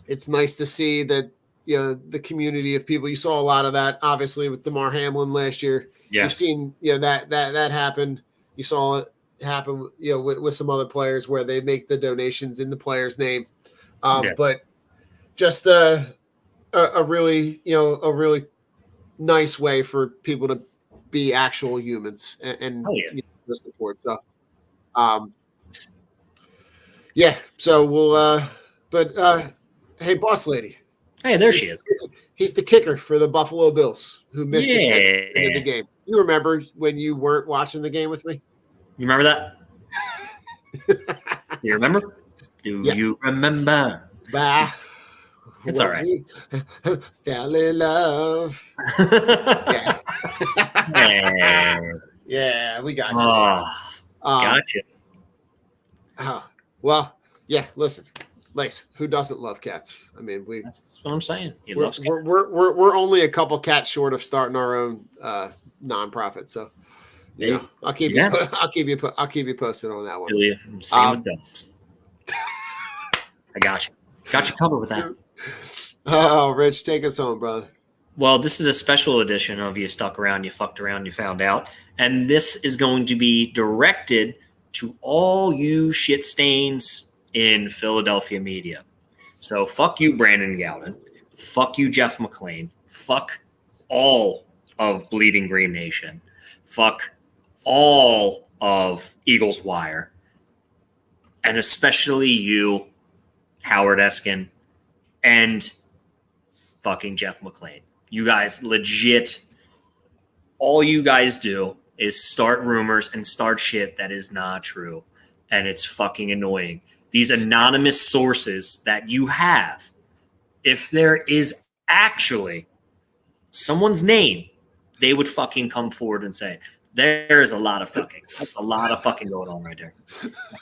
it's nice to see that the community of people. You saw a lot of that, obviously, with DeMar Hamlin last year. Yeah. You've seen that happen. You saw it happen with some other players where they make the donations in the player's name. But just a really nice way for people to be actual humans and support stuff. So we'll hey, boss lady. Hey, there she is. He's the kicker for the Buffalo Bills, who missed the kick into the game. You remember when you weren't watching the game with me? You remember that? You remember? Do you remember? Bah. It's all right. Fell in love. Yeah, we got you. Gotcha. Well, yeah. Listen, Lace, who doesn't love cats? I mean, that's what I'm saying. He loves cats. We're only a couple cats short of starting our own nonprofit. So, I'll keep you posted on that one. Same with dogs. I got you. Got you covered with that. Oh, Rich, take us home, brother. Well, this is a special edition of You Stuck Around, You Fucked Around, You Found Out. And this is going to be directed to all you shit stains in Philadelphia media. So fuck you, Brandon Gowden. Fuck you, Jeff McClain. Fuck all of Bleeding Green Nation. Fuck all of Eagles Wire. And especially you, Howard Eskin, and fucking Jeff McClain. You guys legit, all you guys do is start rumors and start shit that is not true. And it's fucking annoying. These anonymous sources that you have, if there is actually someone's name, they would fucking come forward and say, there is a lot of fucking going on right there.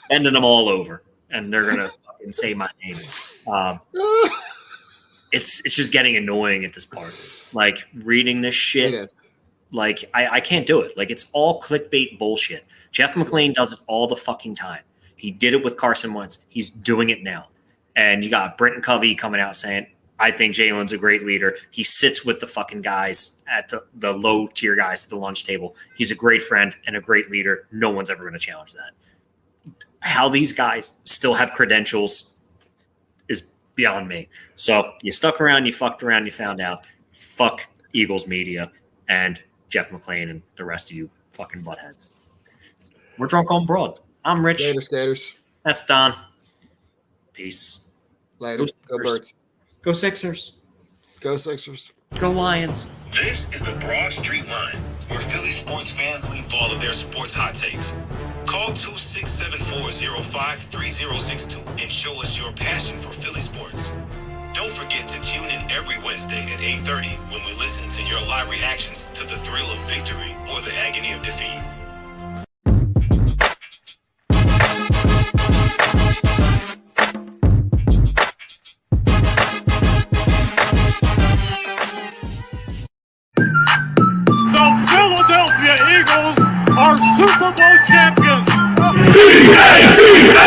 Bending them all over. And they're going to fucking say my name. It's just getting annoying at this part. Like, reading this shit, like, I can't do it. Like, it's all clickbait bullshit. Jeff McClain does it all the fucking time. He did it with Carson Wentz. He's doing it now. And you got Britton Covey coming out saying, I think Jalen's a great leader. He sits with the fucking guys at the low-tier guys at the lunch table. He's a great friend and a great leader. No one's ever going to challenge that. How these guys still have credentials is beyond me. So you stuck around, you fucked around, you found out. Fuck Eagles media and Jeff McClain and the rest of you fucking buttheads. We're drunk on broad. I'm Rich. Later, skaters. That's Don. Peace. Later. Go Birds. Go Sixers. Go Sixers. Go Lions. This is the Broad Street Line, where Philly sports fans leave all of their sports hot takes. Call 267-405-3062 and show us your passion for Philly sports. Don't forget to tune in every every Wednesday at 8:30 when we listen to your live reactions to the thrill of victory or the agony of defeat. The Philadelphia Eagles are Super Bowl champions. E-A-T-L-E-S!